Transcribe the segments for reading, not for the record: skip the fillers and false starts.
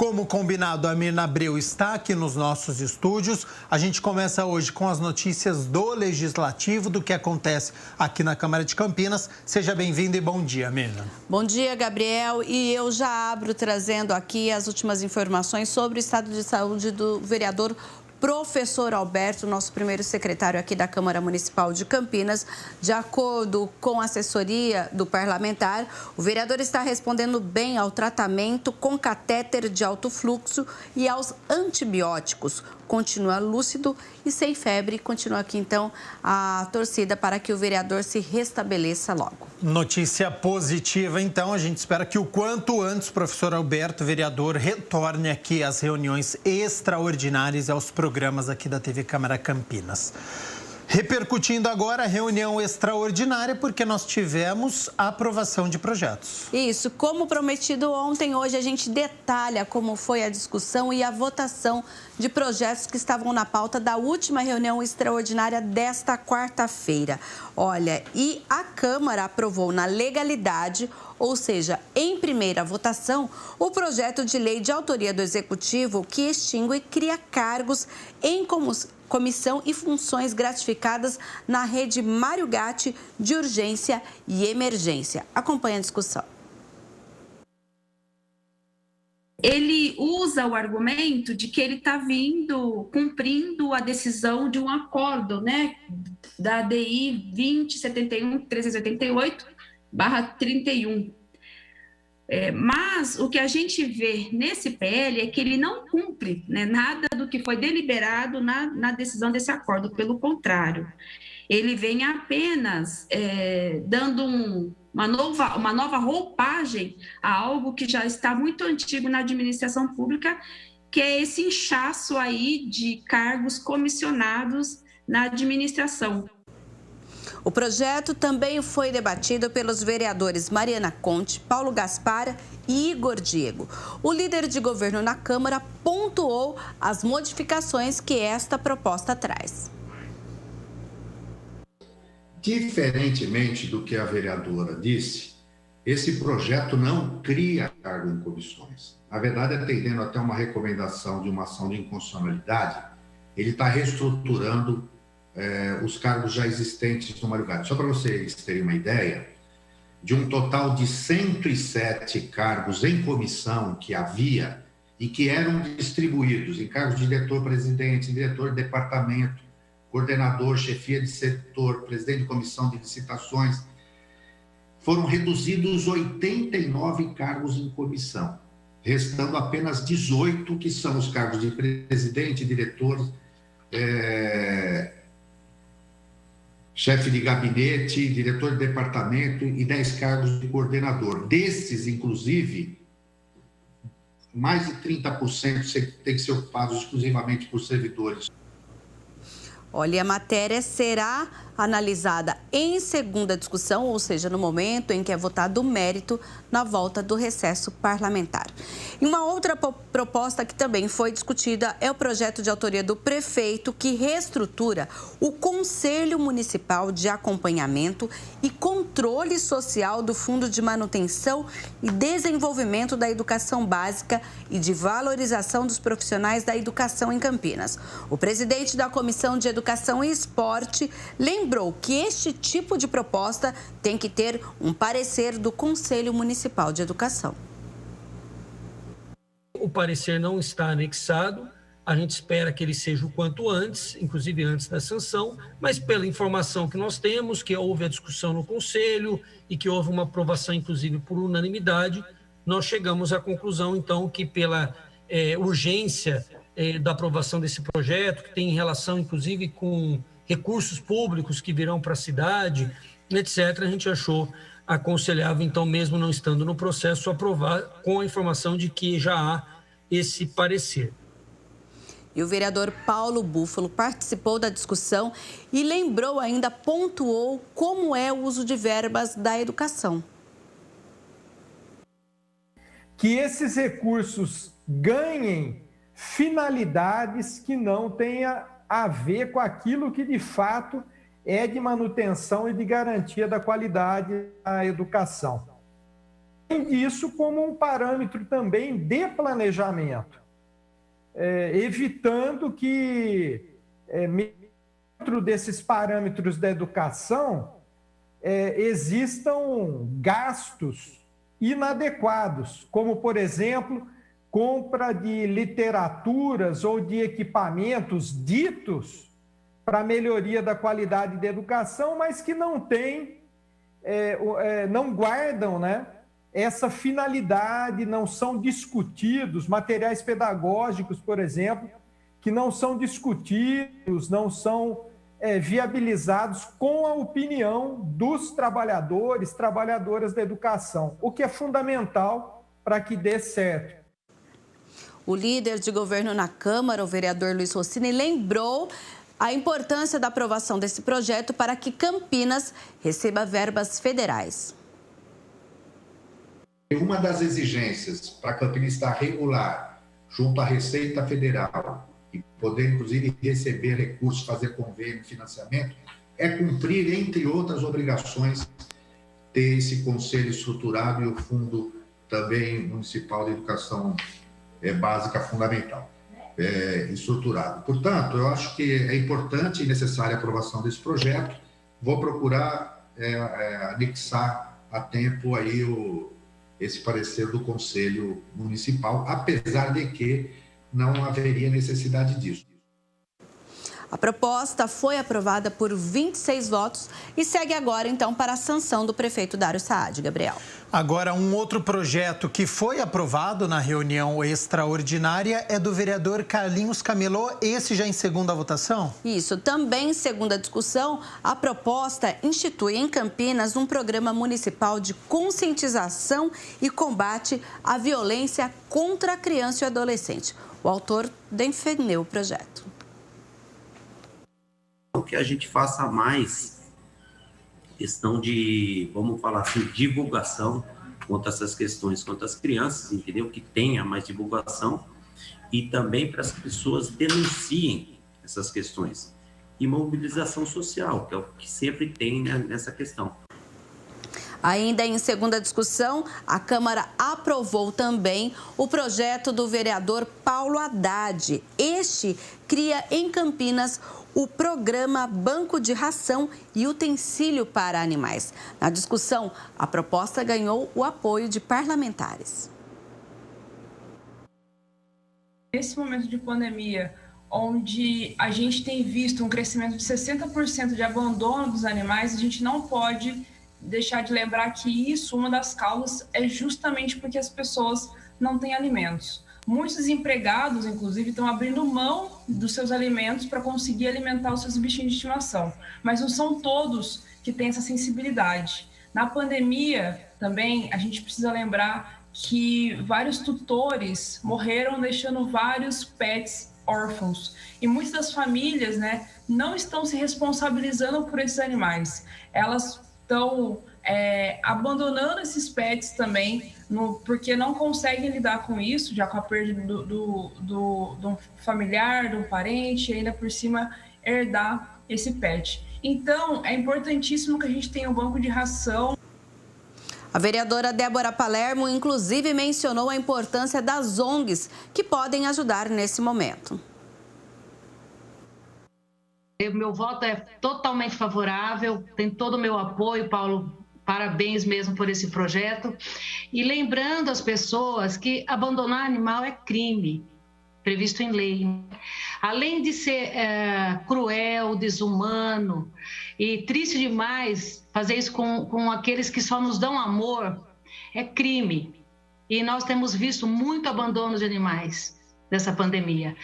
como combinado, a Mirna Abreu está aqui nos nossos estúdios. A gente começa hoje com as notícias do Legislativo, do que acontece aqui na Câmara de Campinas. Seja bem-vinda e bom dia, Mirna. Bom dia, Gabriel. E eu já abro trazendo aqui as últimas informações sobre o estado de saúde do vereador Professor Alberto, nosso primeiro secretário aqui da Câmara Municipal de Campinas. De acordo com a assessoria do parlamentar, o vereador está respondendo bem ao tratamento com catéter de alto fluxo e aos antibióticos. Continua lúcido e sem febre. Continua aqui, então, a torcida para que o vereador se restabeleça logo. Notícia positiva, então. A gente espera que o quanto antes o professor Alberto, vereador, retorne aqui às reuniões extraordinárias e aos programas aqui da TV Câmara Campinas. Repercutindo agora a reunião extraordinária, porque nós tivemos a aprovação de projetos. Isso, como prometido ontem, hoje a gente detalha como foi a discussão e a votação de projetos que estavam na pauta da última reunião extraordinária desta quarta-feira. Olha, e a Câmara aprovou na legalidade, ou seja, em primeira votação, o projeto de lei de autoria do Executivo que extingue e cria cargos em comissão e funções gratificadas na rede Mário Gatti de urgência e emergência. Acompanhe a discussão. Ele usa o argumento de que ele está cumprindo a decisão de um acordo, né, da DI 2071-388/31. Mas o que a gente vê nesse PL é que ele não cumpre, né, nada do que foi deliberado na decisão desse acordo. Pelo contrário, ele vem apenas dando uma nova roupagem a algo que já está muito antigo na administração pública, que é esse inchaço aí de cargos comissionados na administração. O projeto também foi debatido pelos vereadores Mariana Conte, Paulo Gaspar e Igor Diego. O líder de governo na Câmara pontuou as modificações que esta proposta traz. Diferentemente do que a vereadora disse, esse projeto não cria cargo em comissões. Na verdade, atendendo até uma recomendação de uma ação de inconstitucionalidade, ele está reestruturando os cargos já existentes no Mário Gatti. Só para vocês terem uma ideia, de um total de 107 cargos em comissão que havia e que eram distribuídos em cargos de diretor-presidente, diretor de departamento, coordenador, chefia de setor, presidente de comissão de licitações, foram reduzidos 89 cargos em comissão, restando apenas 18, que são os cargos de presidente, diretor, chefe de gabinete, diretor de departamento e 10 cargos de coordenador. Desses, inclusive, mais de 30% tem que ser ocupados exclusivamente por servidores. Olha, a matéria será analisada em segunda discussão, ou seja, no momento em que é votado o mérito na volta do recesso parlamentar. E uma outra proposta que também foi discutida é o projeto de autoria do prefeito que reestrutura o Conselho Municipal de Acompanhamento e Controle Social do Fundo de Manutenção e Desenvolvimento da Educação Básica e de Valorização dos Profissionais da Educação em Campinas. O presidente da Comissão de Educação e Esporte lembrou que este tipo de proposta tem que ter um parecer do Conselho Municipal de Educação. O parecer não está anexado, a gente espera que ele seja o quanto antes, inclusive antes da sanção, mas pela informação que nós temos, que houve a discussão no Conselho e que houve uma aprovação, inclusive por unanimidade, nós chegamos à conclusão, então, que pela urgência da aprovação desse projeto, que tem relação, inclusive, com recursos públicos que virão para a cidade, etc., a gente achou aconselhável, então, mesmo não estando no processo, aprovar com a informação de que já há esse parecer. E o vereador Paulo Búfalo participou da discussão e lembrou ainda, pontuou como é o uso de verbas da educação. Que esses recursos ganhem finalidades que não tenha a ver com aquilo que de fato é de manutenção e de garantia da qualidade da educação. isso como um parâmetro também de planejamento, evitando que, dentro desses parâmetros da educação, existam gastos inadequados, como, por exemplo, compra de literaturas ou de equipamentos ditos para melhoria da qualidade da educação, mas que não têm, não guardam, né, essa finalidade, não são discutidos, materiais pedagógicos, por exemplo, que não são discutidos, não são viabilizados com a opinião dos trabalhadores, trabalhadoras da educação, o que é fundamental para que dê certo. O líder de governo na Câmara, o vereador Luiz Rossini, lembrou a importância da aprovação desse projeto para que Campinas receba verbas federais. Uma das exigências para Campinas estar regular junto à Receita Federal e poder, inclusive, receber recursos, fazer convênio, financiamento, é cumprir, entre outras obrigações, ter esse conselho estruturado e o Fundo também Municipal de Educação Básica Fundamental estruturado. Portanto, eu acho que é importante e necessária a aprovação desse projeto. Vou procurar anexar a tempo aí esse parecer do Conselho Municipal, apesar de que não haveria necessidade disso. A proposta foi aprovada por 26 votos e segue agora, então, para a sanção do prefeito Dário Saad. Gabriel. Agora, um outro projeto que foi aprovado na reunião extraordinária é do vereador Carlinhos Camelo, esse já em segunda votação? Isso, também em segunda discussão, a proposta institui em Campinas um programa municipal de conscientização e combate à violência contra a criança e o adolescente. O autor defendeu o projeto. Que a gente faça mais questão de, vamos falar assim, divulgação quanto a essas questões, quanto às crianças, entendeu? Que tenha mais divulgação e também para as pessoas denunciem essas questões. E mobilização social, que é o que sempre tem, né, nessa questão. Ainda em segunda discussão, a Câmara aprovou também o projeto do vereador Paulo Haddad. Este cria em Campinas o programa Banco de Ração e Utensílio para Animais. Na discussão, a proposta ganhou o apoio de parlamentares. Nesse momento de pandemia, onde a gente tem visto um crescimento de 60% de abandono dos animais, a gente não pode deixar de lembrar que isso, uma das causas, é justamente porque as pessoas não têm alimentos. Muitos desempregados, inclusive, estão abrindo mão dos seus alimentos para conseguir alimentar os seus bichinhos de estimação. Mas não são todos que têm essa sensibilidade. Na pandemia, também, a gente precisa lembrar que vários tutores morreram deixando vários pets órfãos. E muitas das famílias, né, não estão se responsabilizando por esses animais. Elas estão abandonando esses pets também, porque não conseguem lidar com isso, já com a perda de um familiar, de um parente, e ainda por cima herdar esse pet. Então, é importantíssimo que a gente tenha um banco de ração. A vereadora Débora Palermo, inclusive, mencionou a importância das ONGs, que podem ajudar nesse momento. Meu voto é totalmente favorável, tem todo o meu apoio, Paulo. Parabéns mesmo por esse projeto. E lembrando as pessoas que abandonar animal é crime, previsto em lei. Além de ser cruel, desumano e triste demais fazer isso com aqueles que só nos dão amor, é crime. E nós temos visto muito abandono de animais dessa pandemia.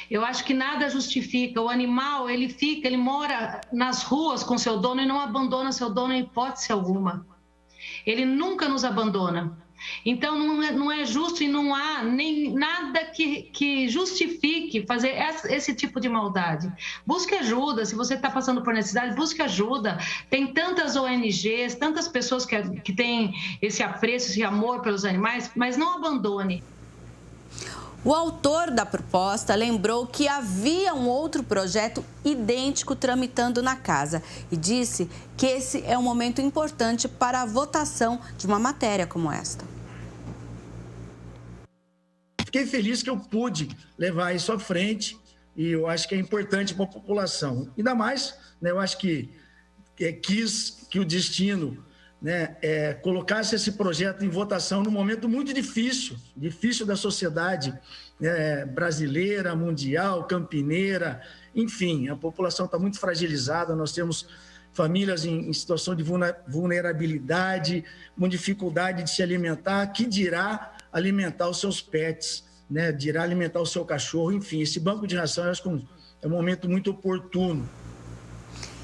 Eu acho que nada justifica. O animal, ele mora nas ruas com seu dono e não abandona seu dono em hipótese alguma. Ele nunca nos abandona. Então, não é justo e não há nem nada que justifique fazer esse tipo de maldade. Busque ajuda. Se você está passando por necessidade, busque ajuda. Tem tantas ONGs, tantas pessoas que têm esse apreço, esse amor pelos animais, mas não abandone. O autor da proposta lembrou que havia um outro projeto idêntico tramitando na casa e disse que esse é um momento importante para a votação de uma matéria como esta. fiquei feliz que eu pude levar isso à frente e eu acho que é importante para a população. Ainda mais, né, eu acho que quis que o destino, né, colocasse esse projeto em votação num momento muito difícil da sociedade brasileira, mundial, campineira, enfim, a população está muito fragilizada, nós temos famílias em situação de vulnerabilidade, com dificuldade de se alimentar, que dirá alimentar os seus pets, né, dirá alimentar o seu cachorro, enfim, esse banco de ração eu acho que é um momento muito oportuno.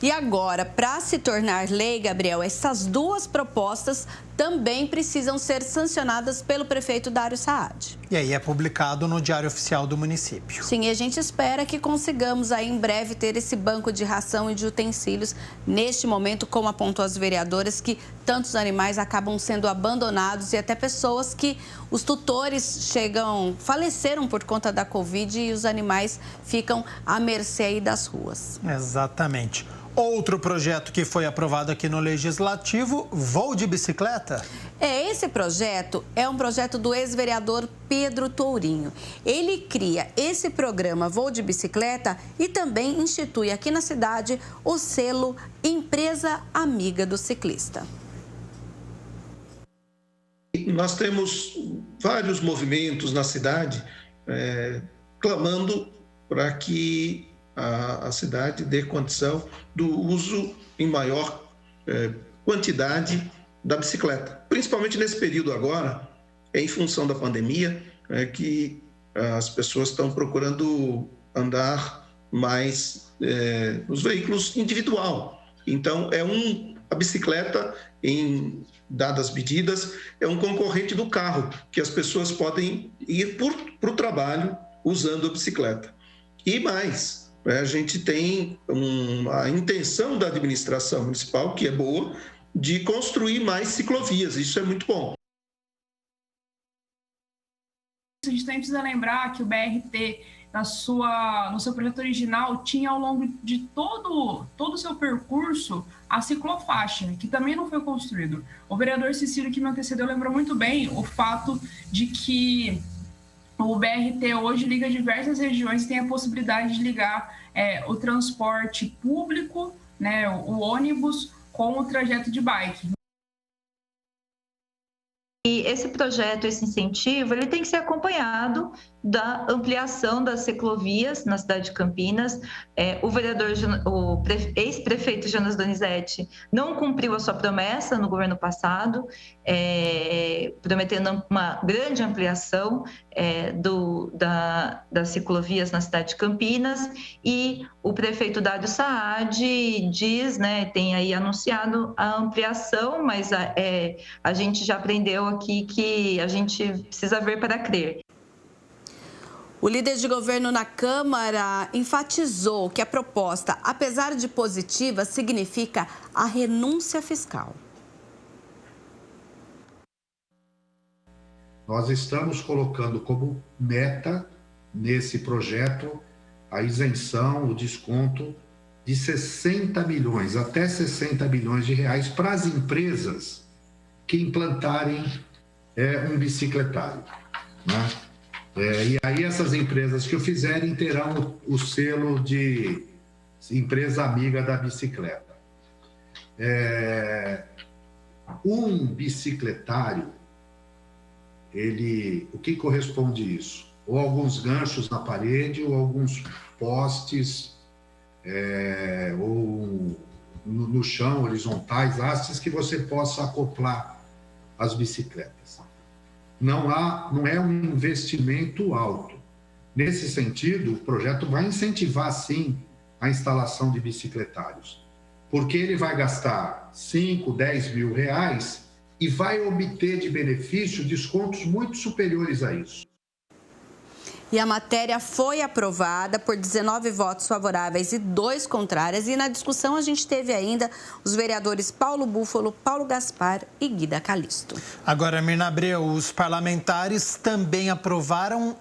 E agora, para se tornar lei, Gabriel, essas duas propostas também precisam ser sancionadas pelo prefeito Dário Saad. E aí é publicado no Diário Oficial do município. Sim, e a gente espera que consigamos aí em breve ter esse banco de ração e de utensílios. Neste momento, como apontou as vereadoras, que tantos animais acabam sendo abandonados e até pessoas que os tutores faleceram por conta da Covid e os animais ficam à mercê aí das ruas. Exatamente. Outro projeto que foi aprovado aqui no Legislativo, Voo de Bicicleta. Esse projeto é um projeto do ex-vereador Pedro Tourinho. Ele cria esse programa Voo de Bicicleta e também institui aqui na cidade o selo Empresa Amiga do Ciclista. Nós temos vários movimentos na cidade clamando para que a cidade dê condição do uso em maior quantidade da bicicleta. Principalmente nesse período agora, em função da pandemia, que as pessoas estão procurando andar mais nos veículos individual. Então, a bicicleta, em dadas medidas, é um concorrente do carro, que as pessoas podem ir para o trabalho usando a bicicleta. E mais, a gente tem a intenção da administração municipal, que é boa, de construir mais ciclovias. Isso é muito bom. A gente também precisa lembrar que o BRT, no seu projeto original, tinha ao longo de todo o seu percurso a ciclofaixa, que também não foi construído. O vereador Cecílio, que me antecedeu, lembrou muito bem o fato de que o BRT hoje liga diversas regiões e tem a possibilidade de ligar o transporte público, né, o ônibus, com o trajeto de bike. E esse projeto, esse incentivo, ele tem que ser acompanhado da ampliação das ciclovias na cidade de Campinas. O ex-prefeito Jonas Donizete não cumpriu a sua promessa no governo passado, prometendo uma grande ampliação das ciclovias na cidade de Campinas, e o prefeito Dário Saad diz, né, tem aí anunciado a ampliação, mas a gente já aprendeu aqui que a gente precisa ver para crer. O líder de governo na Câmara enfatizou que a proposta, apesar de positiva, significa a renúncia fiscal. Nós estamos colocando como meta nesse projeto a isenção, o desconto de 60 milhões, até 60 milhões de reais para as empresas que implantarem um bicicletário, né? E aí essas empresas que o fizerem terão o selo de empresa amiga da bicicleta. Um bicicletário, o que corresponde isso? Ou alguns ganchos na parede, ou alguns postes, ou no chão, horizontais, hastes que você possa acoplar as bicicletas. Não é um investimento alto. Nesse sentido, o projeto vai incentivar, sim, a instalação de bicicletários, porque ele vai gastar 5, 10 mil reais e vai obter de benefício descontos muito superiores a isso. E a matéria foi aprovada por 19 votos favoráveis e 2 contrários. E na discussão a gente teve ainda os vereadores Paulo Búfalo, Paulo Gaspar e Guida Calisto. Agora, Mirna Abreu, os parlamentares também aprovaram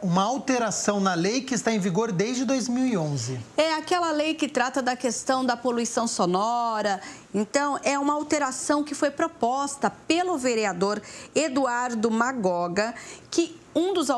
uma alteração na lei que está em vigor desde 2011. É aquela lei que trata da questão da poluição sonora. Então, é uma alteração que foi proposta pelo vereador Eduardo Magoga, que um dos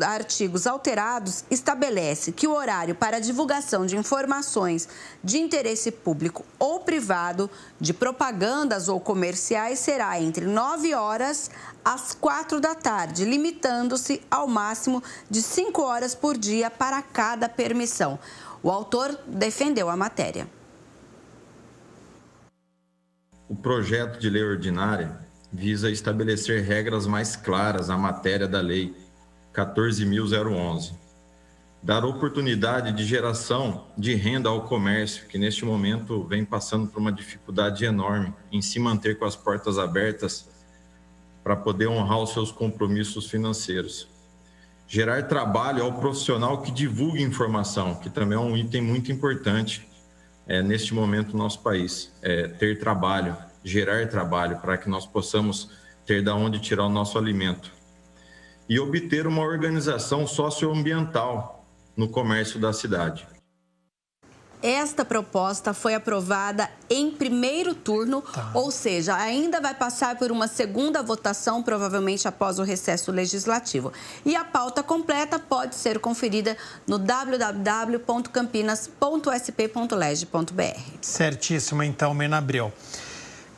artigos alterados estabelece que o horário para divulgação de informações de interesse público ou privado, de propagandas ou comerciais, será entre 9 horas às 4 da tarde, limitando-se ao máximo de 5 horas por dia para cada permissão. O autor defendeu a matéria. O projeto de lei ordinária visa estabelecer regras mais claras na matéria da Lei 14.011, dar oportunidade de geração de renda ao comércio, que neste momento vem passando por uma dificuldade enorme em se manter com as portas abertas para poder honrar os seus compromissos financeiros. Gerar trabalho ao profissional que divulga informação, que também é um item muito importante neste momento no nosso país, ter trabalho, gerar trabalho para que nós possamos ter de onde tirar o nosso alimento. E obter uma organização socioambiental no comércio da cidade. Esta proposta foi aprovada em primeiro turno, ou seja, ainda vai passar por uma segunda votação, provavelmente após o recesso legislativo. E a pauta completa pode ser conferida no www.campinas.sp.leg.br. Certíssimo, então, Mirna Abreu.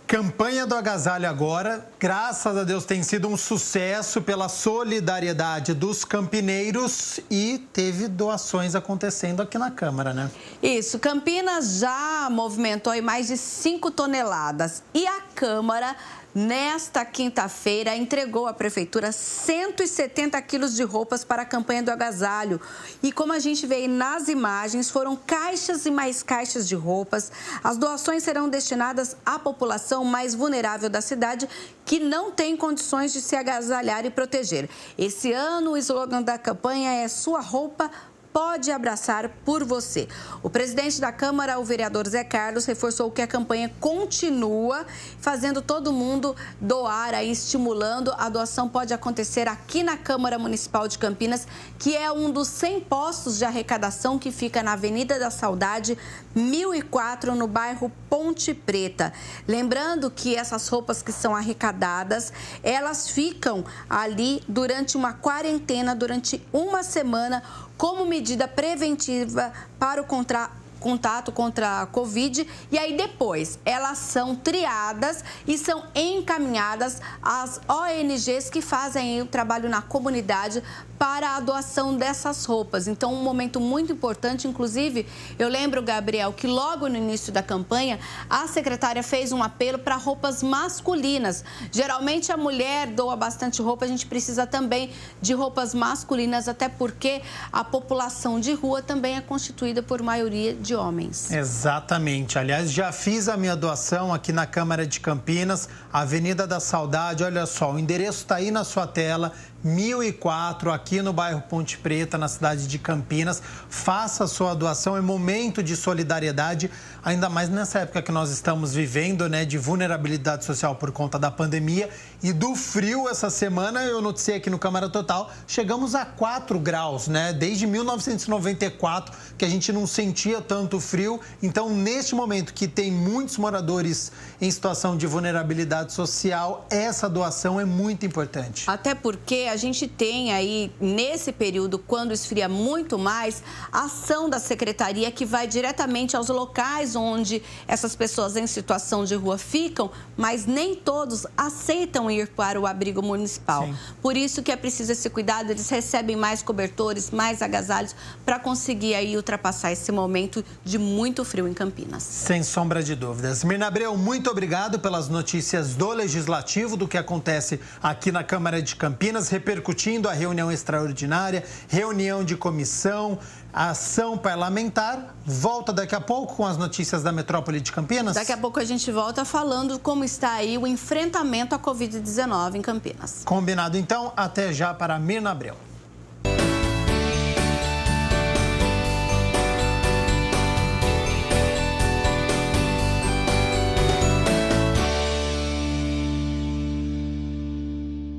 Campanha do agasalho agora, graças a Deus, tem sido um sucesso pela solidariedade dos campineiros e teve doações acontecendo aqui na Câmara, né? Isso, Campinas já movimentou aí mais de 5 toneladas e a Câmara, nesta quinta-feira, entregou à Prefeitura 170 quilos de roupas para a campanha do agasalho. E como a gente vê aí nas imagens, foram caixas e mais caixas de roupas. As doações serão destinadas à população mais vulnerável da cidade, que não tem condições de se agasalhar e proteger. Esse ano, o slogan da campanha é "Sua roupa pode abraçar por você". O presidente da Câmara, o vereador Zé Carlos, reforçou que a campanha continua, fazendo todo mundo doar, aí, estimulando. A doação pode acontecer aqui na Câmara Municipal de Campinas, que é um dos 100 postos de arrecadação que fica na Avenida da Saudade, 1004, no bairro Ponte Preta. Lembrando que essas roupas que são arrecadadas, elas ficam ali durante uma quarentena, durante uma semana, como medida preventiva para o contato contra a Covid, e aí depois elas são triadas e são encaminhadas às ONGs que fazem o trabalho na comunidade para a doação dessas roupas. Então, um momento muito importante. Inclusive, eu lembro, Gabriel, que logo no início da campanha, a secretária fez um apelo para roupas masculinas. Geralmente a mulher doa bastante roupa, a gente precisa também de roupas masculinas, até porque a população de rua também é constituída por maioria de homens. Exatamente. Aliás, já fiz a minha doação aqui na Câmara de Campinas, Avenida da Saudade. Olha só, o endereço está aí na sua tela, 1004, aqui no bairro Ponte Preta, na cidade de Campinas. Faça a sua doação, é momento de solidariedade, ainda mais nessa época que nós estamos vivendo, né, de vulnerabilidade social por conta da pandemia e do frio. Essa semana, eu noticiei aqui no Câmara Total, chegamos a 4 graus, né? Desde 1994 que a gente não sentia tanto frio. Então, neste momento que tem muitos moradores em situação de vulnerabilidade social, essa doação é muito importante. Até porque a gente tem aí, nesse período, quando esfria muito mais, a ação da secretaria que vai diretamente aos locais onde essas pessoas em situação de rua ficam, mas nem todos aceitam ir para o abrigo municipal. Sim. Por isso que é preciso esse cuidado, eles recebem mais cobertores, mais agasalhos, para conseguir aí ultrapassar esse momento de muito frio em Campinas. Sem sombra de dúvidas. Mirna Abreu, muito obrigado pelas notícias do Legislativo, do que acontece aqui na Câmara de Campinas, repercutindo a reunião extraordinária, reunião de comissão, ação parlamentar. Volta daqui a pouco com as notícias da metrópole de Campinas? Daqui a pouco a gente volta falando como está aí o enfrentamento à Covid-19 em Campinas. Combinado, então. Até já para Mirna Abreu.